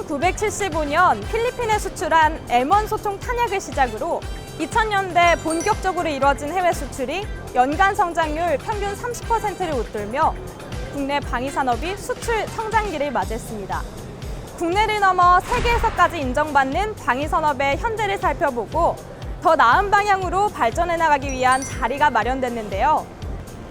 1975년 필리핀에 수출한 M1 소총 탄약을 시작으로 2000년대 본격적으로 이뤄진 해외 수출이 연간 성장률 평균 30%를 웃돌며 국내 방위산업이 수출 성장기를 맞이했습니다. 국내를 넘어 세계에서까지 인정받는 방위산업의 현재를 살펴보고 더 나은 방향으로 발전해 나가기 위한 자리가 마련됐는데요.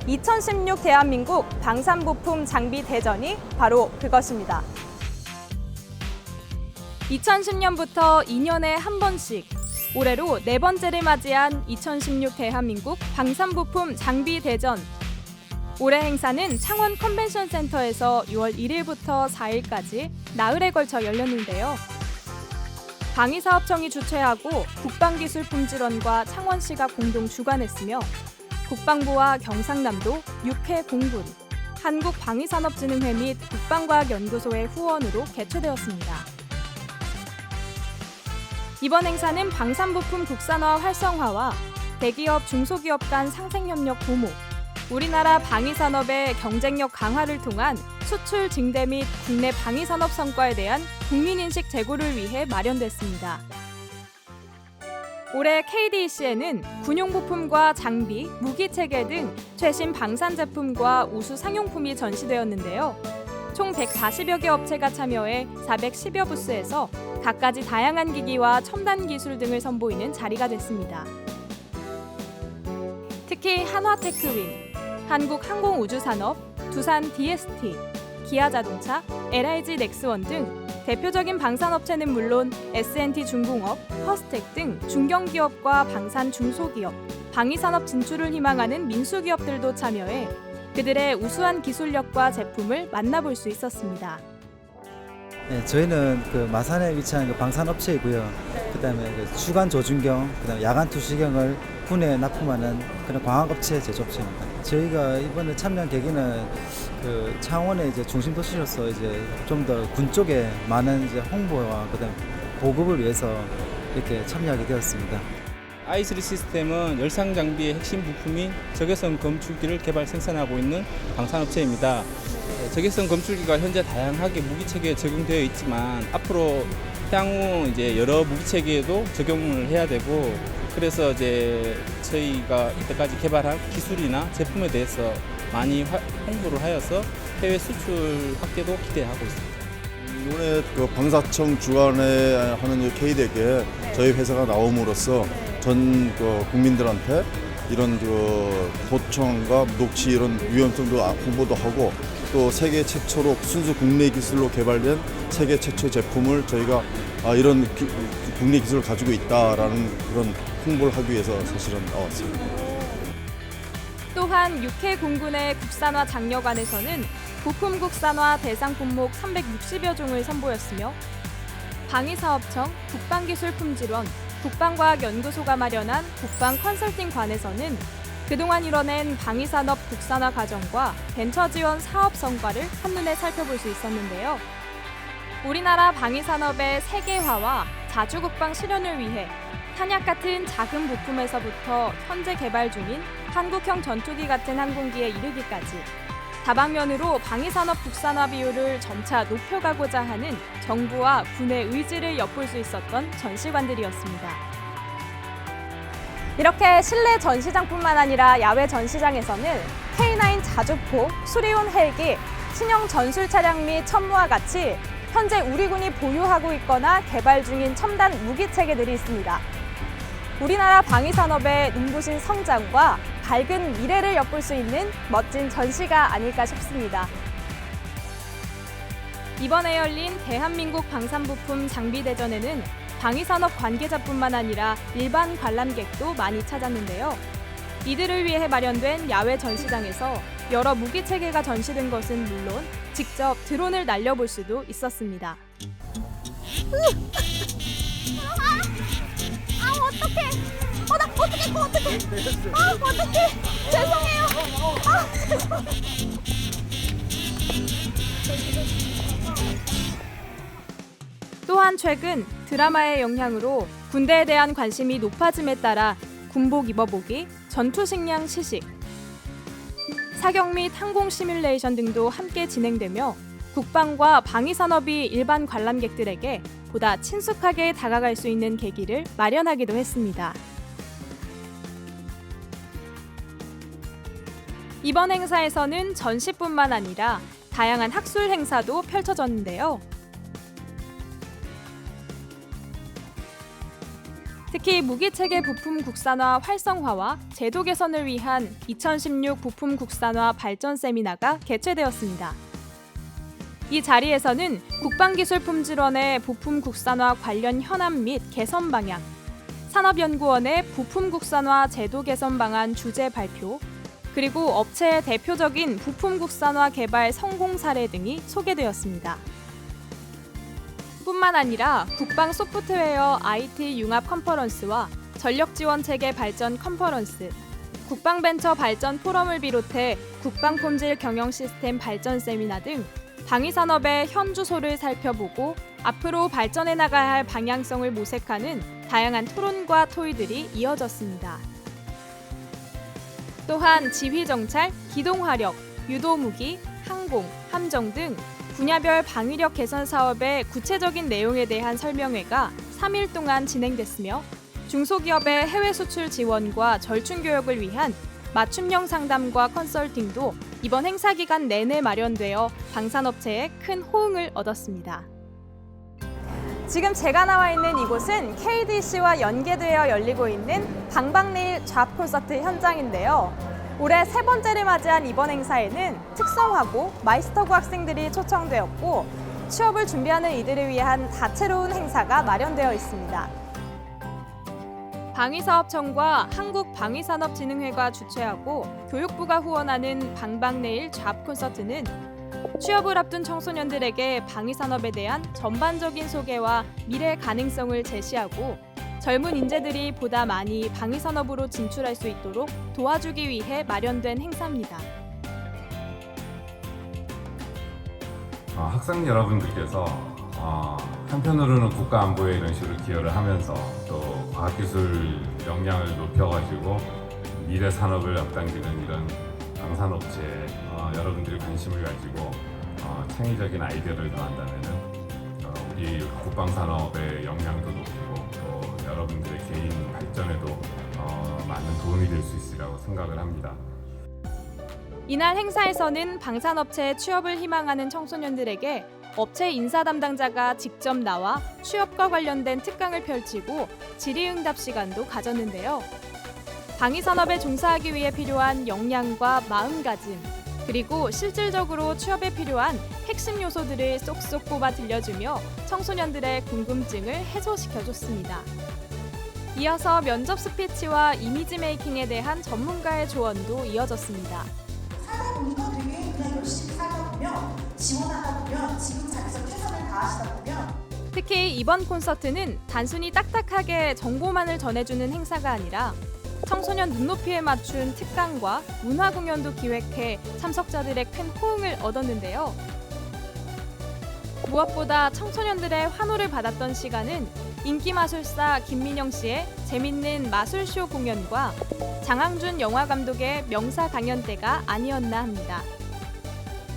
2016 대한민국 방산부품 장비 대전이 바로 그것입니다. 2010년부터 2년에 한 번씩 올해로 4번째를 맞이한 2016 대한민국 방산부품 장비 대전. 올해 행사는 창원 컨벤션 센터에서 6월 1일부터 4일까지 나흘에 걸쳐 열렸는데요. 방위사업청이 주최하고 국방기술품질원과 창원시가 공동 주관했으며 국방부와 경상남도, 육해 공군, 한국방위산업진흥회 및 국방과학연구소의 후원으로 개최되었습니다. 이번 행사는 방산부품 국산화 활성화와 대기업, 중소기업 간 상생협력 도모, 우리나라 방위산업의 경쟁력 강화를 통한 수출 증대 및 국내 방위산업 성과에 대한 국민인식 제고를 위해 마련됐습니다. 올해 KDEC에는 군용부품과 장비, 무기체계 등 최신 방산 제품과 우수 상용품이 전시되었는데요. 총 140여 개 업체가 참여해 410여 부스에서 갖가지 다양한 기기와 첨단 기술 등을 선보이는 자리가 됐습니다. 특히 한화테크윈, 한국항공우주산업, 두산 DST, 기아자동차, LIG 넥스원 등 대표적인 방산업체는 물론 S&T중공업, 퍼스텍 등 중견기업과 방산 중소기업, 방위산업 진출을 희망하는 민수기업들도 참여해 그들의 우수한 기술력과 제품을 만나볼 수 있었습니다. 네, 저희는 마산에 위치한 방산업체이고요. 그다음에 주간 조준경, 그다음에 야간 투시경을 군에 납품하는 그런 광학업체 제조업체입니다. 저희가 이번에 참여한 계기는 창원의 중심 도시로서 좀 더 군 쪽에 많은 홍보와 그다음 보급을 위해서 이렇게 참여하게 되었습니다. i3 시스템은 열상 장비의 핵심 부품인 적외선 검출기를 개발 생산하고 있는 방산업체입니다. 적외선 검출기가 현재 다양하게 무기체계에 적용되어 있지만 앞으로 향후 여러 무기체계에도 적용을 해야 되고 그래서 저희가 이때까지 개발한 기술이나 제품에 대해서 많이 홍보를 하여서 해외 수출 확대도 기대하고 있습니다. 이번에 방사청 주관에 하는 KD에게 저희 회사가 나옴으로써 전 국민들한테 이런 도청과 녹취 이런 위험성도 홍보도 하고 또 세계 최초로 순수 국내 기술로 개발된 세계 최초 제품을 저희가 이런 국내 기술을 가지고 있다라는 그런 홍보를 하기 위해서 사실은 나왔습니다. 또한 육해 공군의 국산화 장려관에서는 부품 국산화 대상 품목 360여 종을 선보였으며 방위사업청, 국방기술품질원, 국방과학연구소가 마련한 국방 컨설팅관에서는 그동안 이뤄낸 방위산업 국산화 과정과 벤처 지원 사업 성과를 한눈에 살펴볼 수 있었는데요. 우리나라 방위산업의 세계화와 자주국방 실현을 위해 탄약 같은 작은 부품에서부터 현재 개발 중인 한국형 전투기 같은 항공기에 이르기까지 다방면으로 방위산업 국산화 비율을 점차 높여가고자 하는 정부와 군의 의지를 엿볼 수 있었던 전시관들이었습니다. 이렇게 실내 전시장뿐만 아니라 야외 전시장에서는 K9 자주포, 수리온 헬기, 신형 전술 차량 및 천무와 같이 현재 우리 군이 보유하고 있거나 개발 중인 첨단 무기 체계들이 있습니다. 우리나라 방위산업의 눈부신 성장과 밝은 미래를 엿볼 수 있는 멋진 전시가 아닐까 싶습니다. 이번에 열린 대한민국 방산부품 장비대전에는 방위산업 관계자뿐만 아니라 일반 관람객도 많이 찾았는데요. 이들을 위해 마련된 야외 전시장에서 여러 무기 체계가 전시된 것은 물론 직접 드론을 날려볼 수도 있었습니다. 어떡해. 나 어떡해. 어떡해. 죄송해요. 죄송해요. 또한 최근 드라마의 영향으로 군대에 대한 관심이 높아짐에 따라 군복 입어보기, 전투식량 시식, 사격 및 항공 시뮬레이션 등도 함께 진행되며 국방과 방위산업이 일반 관람객들에게 보다 친숙하게 다가갈 수 있는 계기를 마련하기도 했습니다. 이번 행사에서는 전시뿐만 아니라 다양한 학술 행사도 펼쳐졌는데요. 특히 무기체계 부품 국산화 활성화와 제도 개선을 위한 2016 부품 국산화 발전 세미나가 개최되었습니다. 이 자리에서는 국방기술품질원의 부품 국산화 관련 현안 및 개선 방향, 산업연구원의 부품 국산화 제도 개선 방안 주제 발표, 그리고 업체의 대표적인 부품 국산화 개발 성공 사례 등이 소개되었습니다. 뿐만 아니라 국방 소프트웨어 IT 융합 컨퍼런스와 전력지원체계 발전 컨퍼런스, 국방벤처 발전 포럼을 비롯해 국방품질 경영 시스템 발전 세미나 등 방위산업의 현주소를 살펴보고 앞으로 발전해 나가야 할 방향성을 모색하는 다양한 토론과 토의들이 이어졌습니다. 또한 지휘정찰, 기동화력, 유도무기, 항공, 함정 등 분야별 방위력 개선 사업의 구체적인 내용에 대한 설명회가 3일 동안 진행됐으며 중소기업의 해외 수출 지원과 절충 교역을 위한 맞춤형 상담과 컨설팅도 이번 행사 기간 내내 마련되어 방산업체에 큰 호응을 얻었습니다. 지금 제가 나와 있는 이곳은 KDC와 연계되어 열리고 있는 방방내일 좌합 콘서트 현장인데요. 올해 3번째를 맞이한 이번 행사에는 특성화고 마이스터고 학생들이 초청되었고 취업을 준비하는 이들을 위한 다채로운 행사가 마련되어 있습니다. 방위사업청과 한국방위산업진흥회가 주최하고 교육부가 후원하는 방방내일 좌합 콘서트는 취업을 앞둔 청소년들에게 방위산업에 대한 전반적인 소개와 미래 가능성을 제시하고 젊은 인재들이 보다 많이 방위산업으로 진출할 수 있도록 도와주기 위해 마련된 행사입니다. 학생 여러분들께서 한편으로는 국가 안보에 이런 식으로 기여를 하면서 또 과학기술 역량을 높여가지고 미래 산업을 앞당기는 이런 방산업체에 여러분들이 관심을 가지고 창의적인 아이디어를 더한다면은 우리 국방산업의 역량도 높이고 또 여러분들의 개인 발전에도 많은 도움이 될 수 있으리라고 생각을 합니다. 이날 행사에서는 방산업체에 취업을 희망하는 청소년들에게 업체 인사 담당자가 직접 나와 취업과 관련된 특강을 펼치고 질의응답 시간도 가졌는데요. 방위산업에 종사하기 위해 필요한 역량과 마음가짐, 그리고 실질적으로 취업에 필요한 핵심 요소들을 쏙쏙 뽑아 들려주며 청소년들의 궁금증을 해소시켜줬습니다. 이어서 면접 스피치와 이미지 메이킹에 대한 전문가의 조언도 이어졌습니다. 살다 보니까 되게 그냥 열심히 살다 보면 지원하다 보면 지금 자기서 최선을 다하시다 보면 특히 이번 콘서트는 단순히 딱딱하게 정보만을 전해주는 행사가 아니라 청소년 눈높이에 맞춘 특강과 문화 공연도 기획해 참석자들의 큰 호응을 얻었는데요. 무엇보다 청소년들의 환호를 받았던 시간은 인기 마술사 김민영 씨의 재밌는 마술쇼 공연과 장항준 영화감독의 명사 강연대가 아니었나 합니다.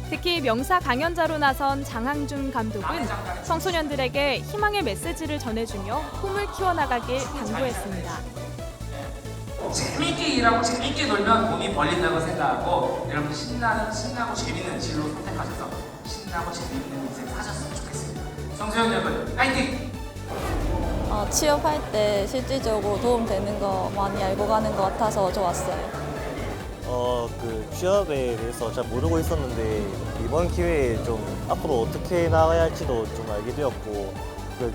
특히 명사 강연자로 나선 장항준 감독은 청소년들에게 희망의 메시지를 전해주며 꿈을 키워나가길 당부했습니다. 재밌게 일하고 재밌게 놀면 돈이 벌린다고 생각하고 여러분 신나고 재밌는 진로 선택하셔서 신나고 재밌는 인생 사셨으면 좋겠습니다. 청소년 여러분 파이팅! 취업할 때 실질적으로 도움되는 거 많이 알고 가는 것 같아서 좋았어요. 취업에 대해서 잘 모르고 있었는데 이번 기회에 좀 앞으로 어떻게 나가야 할지도 좀 알게 되었고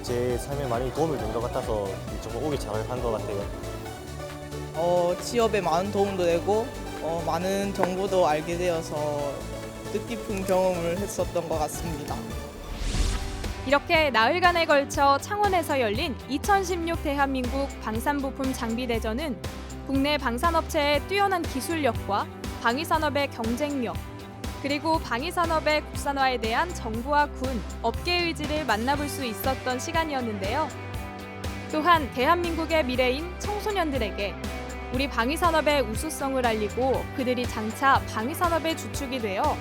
제 삶에 많이 도움이 된 것 같아서 정말 오길 잘한 것 같아요. 취업에 많은 도움도 되고 많은 정보도 알게 되어서 뜻깊은 경험을 했었던 것 같습니다. 이렇게 나흘간에 걸쳐 창원에서 열린 2016 대한민국 방산부품 장비대전은 국내 방산업체의 뛰어난 기술력과 방위산업의 경쟁력, 그리고 방위산업의 국산화에 대한 정부와 군, 업계의 의지를 만나볼 수 있었던 시간이었는데요. 또한 대한민국의 미래인 청소년들에게 우리 방위산업의 우수성을 알리고 그들이 장차 방위산업의 주축이 되어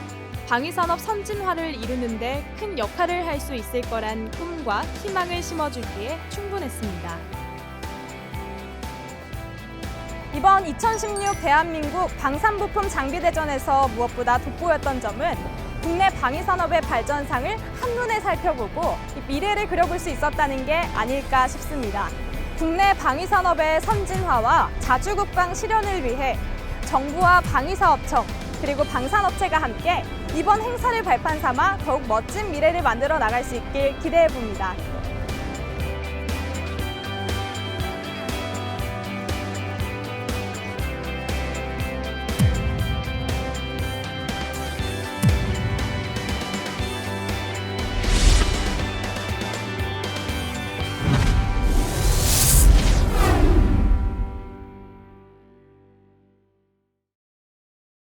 방위산업 선진화를 이루는데 큰 역할을 할 수 있을 거란 꿈과 희망을 심어주기에 충분했습니다. 이번 2016 대한민국 방산부품 장비대전에서 무엇보다 돋보였던 점은 국내 방위산업의 발전상을 한눈에 살펴보고 미래를 그려볼 수 있었다는 게 아닐까 싶습니다. 국내 방위산업의 선진화와 자주국방 실현을 위해 정부와 방위사업청 그리고 방산업체가 함께 이번 행사를 발판 삼아 더욱 멋진 미래를 만들어 나갈 수 있길 기대해 봅니다.